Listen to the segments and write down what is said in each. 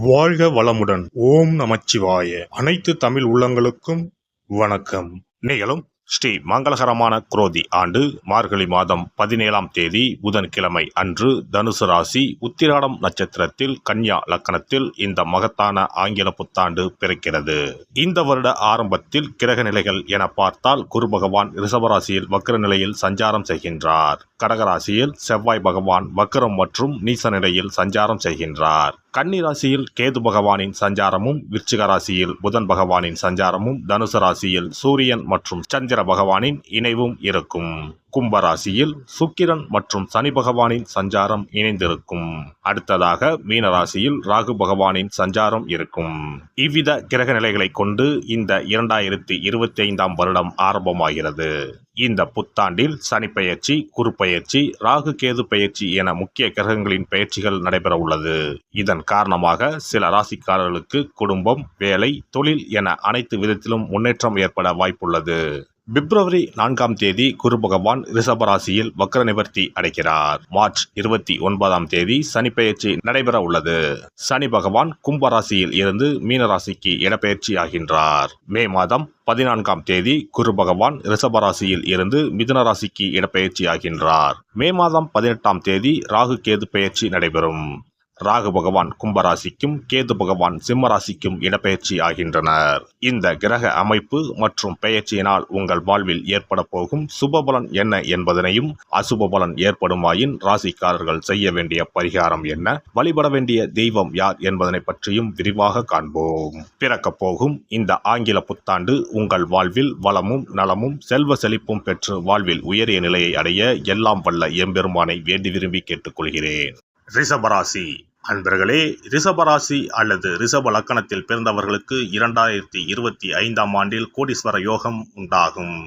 வாழ்க வளமுடன். ஓம் நமச்சிவாய. அனைத்து தமிழ் உள்ளங்களுக்கும் வணக்கம். நிகழும் ஸ்ரீ மங்களகரமான குரோதி ஆண்டு மார்கழி மாதம் 17ஆம் தேதி புதன்கிழமை அன்று தனுசு ராசி உத்திராடம் நட்சத்திரத்தில் கன்யா லக்கணத்தில் இந்த மகத்தான ஆங்கில புத்தாண்டு பிறக்கிறது. இந்த வருட ஆரம்பத்தில் கிரக நிலைகள் என பார்த்தால் குரு பகவான் ரிஷபராசியில் வக்ர நிலையில் சஞ்சாரம் செய்கின்றார். கடகராசியில் செவ்வாய் பகவான் வக்ரம் மற்றும் நீச நிலையில் சஞ்சாரம் செய்கின்றார். கன்னி ராசியில் கேது பகவானின் சஞ்சாரமும், விருச்சிக ராசியில் புதன் பகவானின் சஞ்சாரமும், தனுசு ராசியில் சூரியன் மற்றும் சந்திர பகவானின் இணைவும் இருக்கும். கும்பராசியில் சுக்கிரன் மற்றும் சனி பகவானின் சஞ்சாரம் இணைந்திருக்கும். அடுத்ததாக மீனராசியில் ராகு பகவானின் சஞ்சாரம் இருக்கும். இவ்வித கிரக நிலைகளை கொண்டு இந்த 2025ஆம் வருடம் ஆரம்பமாகிறது. இந்த புத்தாண்டில் சனி பெயர்ச்சி, குரு பெயர்ச்சி, ராகு கேது பெயர்ச்சி என முக்கிய கிரகங்களின் பெயர்ச்சிகள் நடைபெற உள்ளது. இதன் காரணமாக சில ராசிக்காரர்களுக்கு குடும்பம், வேலை, தொழில் என அனைத்து விதத்திலும் முன்னேற்றம் ஏற்பட வாய்ப்புள்ளது. பிப்ரவரி 4ஆம் தேதி குரு பகவான் ரிஷபராசியில் வக்ர நிவர்த்தி அடைகிறார். மார்ச் 29ஆம் தேதி சனி பெயர்ச்சி நடைபெற உள்ளது. சனி பகவான் கும்பராசியில் இருந்து மீனராசிக்கு இடப்பெயர்ச்சி ஆகின்றார். மே மாதம் 14ஆம் தேதி குரு பகவான் ரிஷபராசியில் இருந்து மிதுன ராசிக்கு இடப்பெயர்ச்சி ஆகின்றார். மே மாதம் 18ஆம் தேதி ராகு கேது பெயர்ச்சி நடைபெறும். ராகு பகவான் கும்பராசிக்கும் கேது பகவான் சிம்மராசிக்கும் இடப்பெயர்ச்சி ஆகின்றனர். இந்த கிரக அமைப்பு மற்றும் பெயர்ச்சியினால் உங்கள் வாழ்வில் ஏற்பட போகும் சுபபலன் என்ன என்பதனையும், அசுப பலன் ஏற்படுமாயின் ராசிக்காரர்கள் செய்ய வேண்டிய பரிகாரம் என்ன, வழிபட வேண்டிய தெய்வம் யார் என்பதனை பற்றியும் விரிவாக காண்போம். பிறக்க போகும் இந்த ஆங்கில புத்தாண்டு உங்கள் வாழ்வில் வளமும் நலமும் செல்வ செழிப்பும் பெற்று வாழ்வில் உயரிய நிலையை அடைய எல்லாம் வல்ல எம்பெருமானை வேண்டி விரும்பி கேட்டுக்கொள்கிறேன். ரிஷபராசி அன்பர்களே, ரிஷபராசி அல்லது ரிஷப லக்கணத்தில் பிறந்தவர்களுக்கு 2025ஆம் ஆண்டில் கோடீஸ்வர யோகம் உண்டாகும்.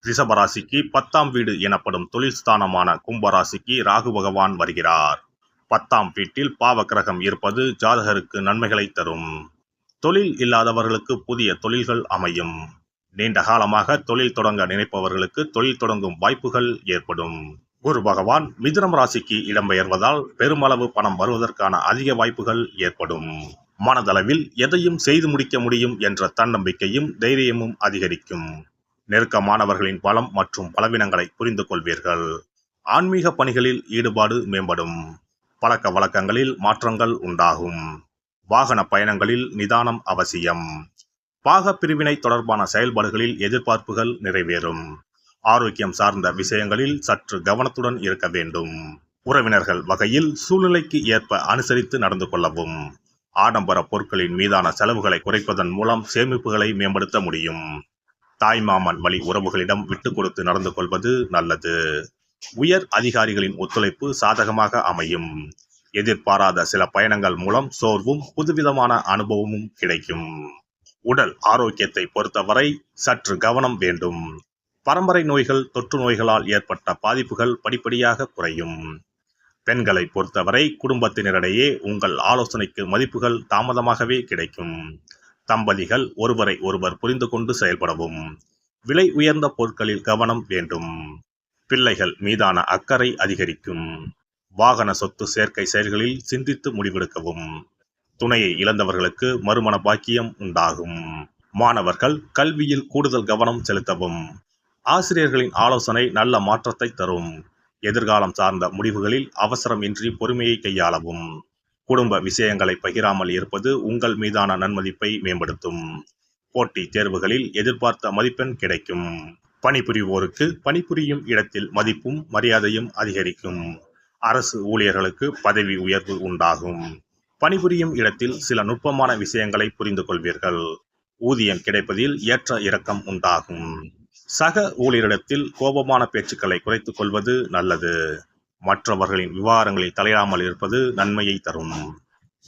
ரிஷபராசிக்கு 10ஆம் வீடு எனப்படும் தொழில் ஸ்தானமான கும்பராசிக்கு ராகு பகவான் வருகிறார். 10ஆம் வீட்டில் பாவ கிரகம் இருப்பது ஜாதகருக்கு நன்மைகளை தரும். தொழில் இல்லாதவர்களுக்கு புதிய தொழில்கள் அமையும். நீண்ட காலமாக தொழில் தொடங்க நினைப்பவர்களுக்கு தொழில் தொடங்கும் வாய்ப்புகள் ஏற்படும். குரு பகவான் மிதுனம் ராசிக்கு இடம்பெயர்வதால் பெருமளவு பணம் வருவதற்கான அதிக வாய்ப்புகள் ஏற்படும். மனதளவில் எதையும் செய்து முடிக்க முடியும் என்ற தன்னம்பிக்கையும் தைரியமும் அதிகரிக்கும். நெருக்கமானவர்களின் பலம் மற்றும் பலவீனங்களை புரிந்து கொள்வீர்கள். ஆன்மீக பணிகளில் ஈடுபாடு மேம்படும். பழக்க வழக்கங்களில் மாற்றங்கள் உண்டாகும். வாகன பயணங்களில் நிதானம் அவசியம். பாக பிரிவினை தொடர்பான செயல்பாடுகளில் எதிர்பார்ப்புகள் நிறைவேறும். ஆரோக்கியம் சார்ந்த விஷயங்களில் சற்று கவனத்துடன் இருக்க வேண்டும். உறவினர்கள் வகையில் சூழ்நிலைக்கு ஏற்ப அனுசரித்து நடந்து கொள்ளவும். ஆடம்பர பொருட்களின் மீதான செலவுகளை குறைப்பதன் மூலம் சேமிப்புகளை மேம்படுத்த முடியும். தாய்மாமன் வழி உறவுகளிடம் விட்டு கொடுத்து நடந்து கொள்வது நல்லது. உயர் அதிகாரிகளின் ஒத்துழைப்பு சாதகமாக அமையும். எதிர்பாராத சில பயணங்கள் மூலம் சோர்வும் புதுவிதமான அனுபவமும் கிடைக்கும். உடல் ஆரோக்கியத்தை பொறுத்தவரை சற்று கவனம் வேண்டும். பரம்பரை நோய்கள், தொற்று நோய்களால் ஏற்பட்ட பாதிப்புகள் படிப்படியாக குறையும். பெண்களை பொறுத்தவரை குடும்பத்தினரிடையே உங்கள் ஆலோசனைக்கு மதிப்புகள் தாமதமாகவே கிடைக்கும். தம்பதிகள் ஒருவரை ஒருவர் புரிந்து கொண்டு செயல்படவும். விலை உயர்ந்த பொருட்களில் கவனம் வேண்டும். பிள்ளைகள் மீதான அக்கறை அதிகரிக்கும். வாகன சொத்து சேர்க்கை செயல்களில் சிந்தித்து முடிவெடுக்கவும். துணையை இழந்தவர்களுக்கு மறுமண பாக்கியம் உண்டாகும். மாணவர்கள் கல்வியில் கூடுதல் கவனம் செலுத்தவும். ஆசிரியர்களின் ஆலோசனை நல்ல மாற்றத்தை தரும். எதிர்காலம் சார்ந்த முடிவுகளில் அவசரம் இன்றி பொறுமையை கையாளவும். குடும்ப விஷயங்களை பகிராமல் இருப்பது உங்கள் மீதான நன்மதிப்பை மேம்படுத்தும். போட்டி தேர்வுகளில் எதிர்பார்த்த மதிப்பெண் கிடைக்கும். பணிபுரிவோருக்கு பணிபுரியும் இடத்தில் மதிப்பும் மரியாதையும் அதிகரிக்கும். அரசு ஊழியர்களுக்கு பதவி உயர்வு உண்டாகும். பணிபுரியும் இடத்தில் சில நுட்பமான விஷயங்களை புரிந்து கொள்வீர்கள். ஊதியம் கிடைப்பதில் ஏற்ற இறக்கம் உண்டாகும். சக ஊழியரிடத்தில் கோபமான பேச்சுக்களை குறைத்துக் கொள்வது நல்லது. மற்றவர்களின் விவகாரங்களில் தலையிடாமல் இருப்பது நன்மையை தரும்.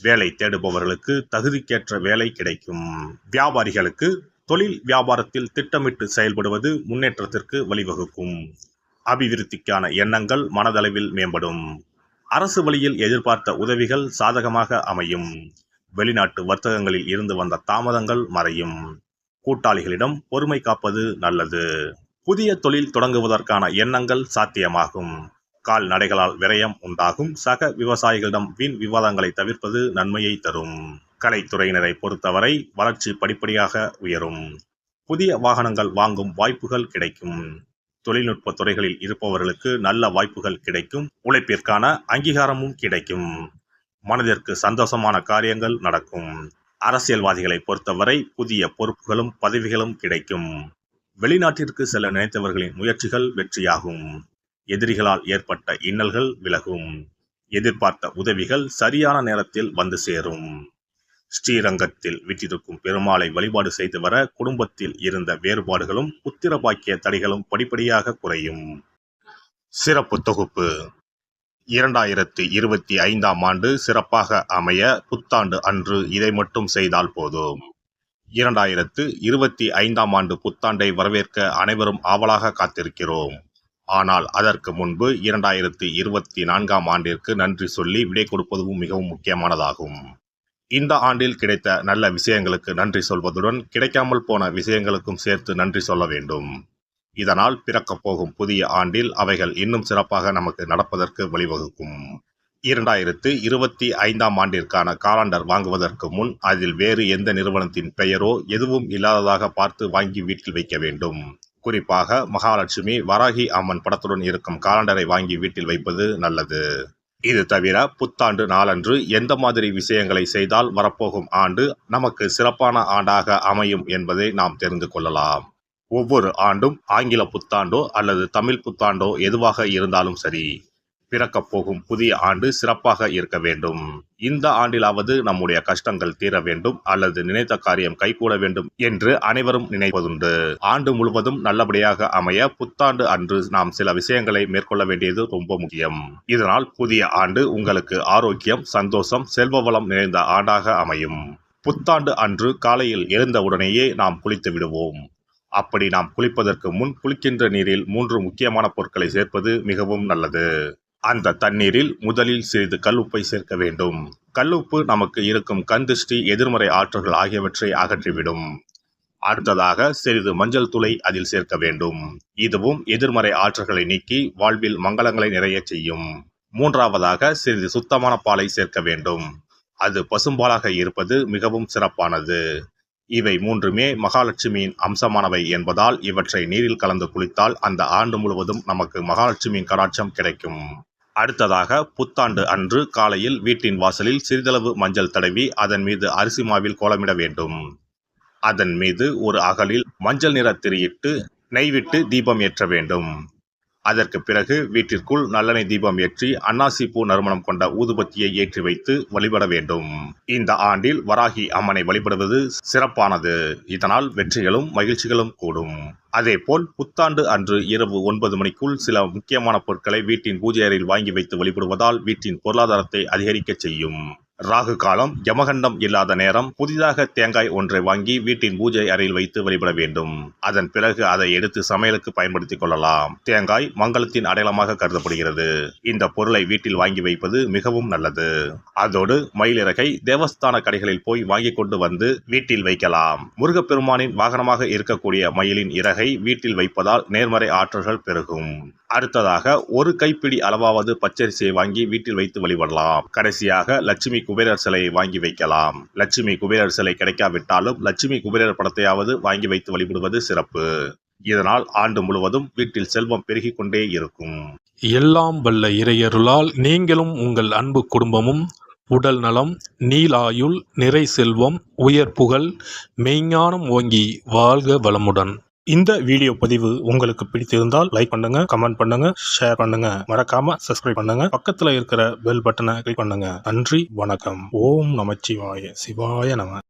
வேலை தேடுபவர்களுக்கு தகுதிக்கேற்ற வேலை கிடைக்கும். வியாபாரிகளுக்கு தொழில் வியாபாரத்தில் திட்டமிட்டு செயல்படுவது முன்னேற்றத்திற்கு வழிவகுக்கும். அபிவிருத்திக்கான எண்ணங்கள் மனதளவில் மேம்படும். அரசு வழியில் எதிர்பார்த்த உதவிகள் சாதகமாக அமையும். வெளிநாட்டு வர்த்தகங்களில் இருந்து வந்த தாமதங்கள் மறையும். கூட்டாளிகளிடம் பொறுமை காப்பது நல்லது. புதிய தொழில் தொடங்குவதற்கான எண்ணங்கள் சாத்தியமாகும். கால்நடைகளால் விரயம் உண்டாகும். சக விவசாயிகளிடம் வீண் விவாதங்களை தவிர்ப்பது நன்மையை தரும். கலைத்துறையினரை பொறுத்தவரை வளர்ச்சி படிப்படியாக உயரும். புதிய வாகனங்கள் வாங்கும் வாய்ப்புகள் கிடைக்கும். தொழில்நுட்ப துறைகளில் இருப்பவர்களுக்கு நல்ல வாய்ப்புகள் கிடைக்கும். உழைப்பிற்கான அங்கீகாரமும் கிடைக்கும். மனதிற்கு சந்தோஷமான காரியங்கள் நடக்கும். அரசியல்வாதிகளை பொறுத்தவரை புதிய பொறுப்புகளும் பதவிகளும் கிடைக்கும். வெளிநாட்டிற்கு செல்ல நினைத்தவர்களின் முயற்சிகள் வெற்றியாகும். எதிரிகளால் ஏற்பட்ட இன்னல்கள் விலகும். எதிர்பார்த்த உதவிகள் சரியான நேரத்தில் வந்து சேரும். ஸ்ரீரங்கத்தில் வீற்றிருக்கும் பெருமாளை வழிபாடு செய்து வர குடும்பத்தில் இருந்த வேறுபாடுகளும் புத்திர பாக்கிய தடைகளும் படிப்படியாக குறையும். சிறப்பு தொகுப்பு 2025ஆம் ஆண்டு சிறப்பாக அமைய புத்தாண்டு அன்று இதை மட்டும் செய்தால் போதும். 2025ஆம் ஆண்டு புத்தாண்டை வரவேற்க அனைவரும் ஆவலாக காத்திருக்கிறோம். ஆனால் அதற்கு முன்பு 2024ஆம் ஆண்டிற்கு நன்றி சொல்லி விடை கொடுப்பதும் மிகவும் முக்கியமானதாகும். இந்த ஆண்டில் கிடைத்த நல்ல விஷயங்களுக்கு நன்றி சொல்வதுடன் கிடைக்காமல் போன விஷயங்களுக்கும் சேர்த்து நன்றி சொல்ல வேண்டும். இதனால் பிறக்கப் போகும் புதிய ஆண்டில் அவைகள் இன்னும் சிறப்பாக நமக்கு நடப்பதற்கு வழிவகுக்கும். 2025ஆம் ஆண்டிற்கான காலண்டர் வாங்குவதற்கு முன் அதில் வேறு எந்த நிறுவனத்தின் பெயரோ எதுவும் இல்லாததாக பார்த்து வாங்கி வீட்டில் வைக்க வேண்டும். குறிப்பாக மகாலட்சுமி, வராகி அம்மன் படத்துடன் இருக்கும் காலண்டரை வாங்கி வீட்டில் வைப்பது நல்லது. இது தவிர புத்தாண்டு நாளன்று எந்த மாதிரி விஷயங்களை செய்தால் வரப்போகும் ஆண்டு நமக்கு சிறப்பான ஆண்டாக அமையும் என்பதை நாம் தெரிந்து கொள்ளலாம். ஒவ்வொரு ஆண்டும் ஆங்கில புத்தாண்டோ அல்லது தமிழ் புத்தாண்டோ எதுவாக இருந்தாலும் சரி, பிறக்கப் போகும் புதிய ஆண்டு சிறப்பாக இருக்க வேண்டும். இந்த ஆண்டிலாவது நம்முடைய கஷ்டங்கள் தீர வேண்டும் அல்லது நினைத்த காரியம் கைகூட வேண்டும் என்று அனைவரும் நினைப்பதுண்டு. ஆண்டு முழுவதும் நல்லபடியாக அமைய புத்தாண்டு அன்று நாம் சில விஷயங்களை மேற்கொள்ள வேண்டியது ரொம்ப முக்கியம். இதனால் புதிய ஆண்டு உங்களுக்கு ஆரோக்கியம், சந்தோஷம், செல்வ வளம் நிறைந்த ஆண்டாக அமையும். புத்தாண்டு அன்று காலையில் எழுந்தவுடனேயே நாம் குளித்து விடுவோம். அப்படி நாம் குளிப்பதற்கு முன் குளிக்கின்ற நீரில் 3 முக்கியமான பொருட்களை சேர்ப்பது மிகவும் நல்லது. அந்த தண்ணீரில் முதலில் சிறிது கல்லுப்பை சேர்க்க வேண்டும். கல்லுப்பு நமக்கு இருக்கும் கண்திஷ்டி, எதிர்மறை ஆற்றல்கள் ஆகியவற்றை அகற்றிவிடும். அடுத்ததாக சிறிது மஞ்சள் தூளை அதில் சேர்க்க வேண்டும். இதுவும் எதிர்மறை ஆற்றல்களை நீக்கி வாழ்வில் மங்களங்களை நிறைய செய்யும். மூன்றாவதாக சிறிது சுத்தமான பாலை சேர்க்க வேண்டும். அது பசும்பாலாக இருப்பது மிகவும் சிறப்பானது. இவை மூன்றுமே மகாலட்சுமியின் அம்சமானவை என்பதால் இவற்றை நீரில் கலந்து குளித்தால் அந்த ஆண்டு முழுவதும் நமக்கு மகாலட்சுமியின் கடாட்சம் கிடைக்கும். அடுத்ததாக புத்தாண்டு அன்று காலையில் வீட்டின் வாசலில் சிறிதளவு மஞ்சள் தடவி அதன் மீது அரிசி மாவில் கோலமிட வேண்டும். அதன் மீது ஒரு அகலில் மஞ்சள் நிற திரியிட்டு நெய் விட்டு தீபம் ஏற்ற வேண்டும். அதற்கு பிறகு வீட்டிற்குள் நல்லெண்ணெய் தீபம் ஏற்றி அன்னாசி பூ நறுமணம் கொண்ட ஊதுபத்தியை ஏற்றி வைத்து வழிபட வேண்டும். இந்த ஆண்டில் வராகி அம்மனை வழிபடுவது சிறப்பானது. இதனால் வெற்றிகளும் மகிழ்ச்சிகளும் கூடும். அதேபோல் புத்தாண்டு அன்று இரவு 9 மணிக்குள் சில முக்கியமான பொருட்களை வீட்டின் பூஜை அறையில் வாங்கி வைத்து வழிபடுவதால் வீட்டின் பொருளாதாரத்தை அதிகரிக்க செய்யும். ராகு காலம், யமகண்டம் இல்லாத நேரம் புதிதாக தேங்காய் ஒன்றை வாங்கி வீட்டின் பூஜை அறையில் வைத்து வழிபட வேண்டும். அதன் பிறகு அதை எடுத்து சமையலுக்கு பயன்படுத்திக் கொள்ளலாம். தேங்காய் மங்களத்தின் அடையாளமாக கருதப்படுகிறது. இந்த பொருளை வீட்டில் வாங்கி வைப்பது மிகவும் நல்லது. அதோடு மயிலிறகை தேவஸ்தான கடைகளில் போய் வாங்கி கொண்டு வந்து வீட்டில் வைக்கலாம். முருகப்பெருமானின் வாகனமாக இருக்கக்கூடிய மயிலின் இறகை வீட்டில் வைப்பதால் நேர்மறை ஆற்றல்கள் பெருகும். அடுத்ததாக ஒரு கைப்பிடி அளவாவது பச்சரிசியை வாங்கி வீட்டில் வைத்து வழிபடலாம். கடைசியாக லட்சுமி குபேரர் சிலையை வாங்கி வைக்கலாம். லட்சுமி குபேரர் சிலை கிடைக்காவிட்டாலும் லட்சுமி குபேரர் படத்தையாவது வாங்கி வைத்து வழிபடுவது சிறப்பு. இதனால் ஆண்டு முழுவதும் வீட்டில் செல்வம் பெருகிக் கொண்டே இருக்கும். எல்லாம் வல்ல இறையருளால் நீங்களும் உங்கள் அன்பு குடும்பமும் உடல் நலம், நீலாயுள், நிறை செல்வம், உயர் புகழ், மெய்ஞானம் ஓங்கி வாழ்க வளமுடன். இந்த வீடியோ பதிவு உங்களுக்கு பிடித்திருந்தால் லைக் பண்ணுங்க, கமெண்ட் பண்ணுங்க, ஷேர் பண்ணுங்க. மறக்காம சப்ஸ்கிரைப் பண்ணுங்க. பக்கத்துல இருக்கிற பெல் பட்டனை கிளிக் பண்ணுங்க. நன்றி, வணக்கம். ஓம் நமச்சிவாய. சிவாய நம.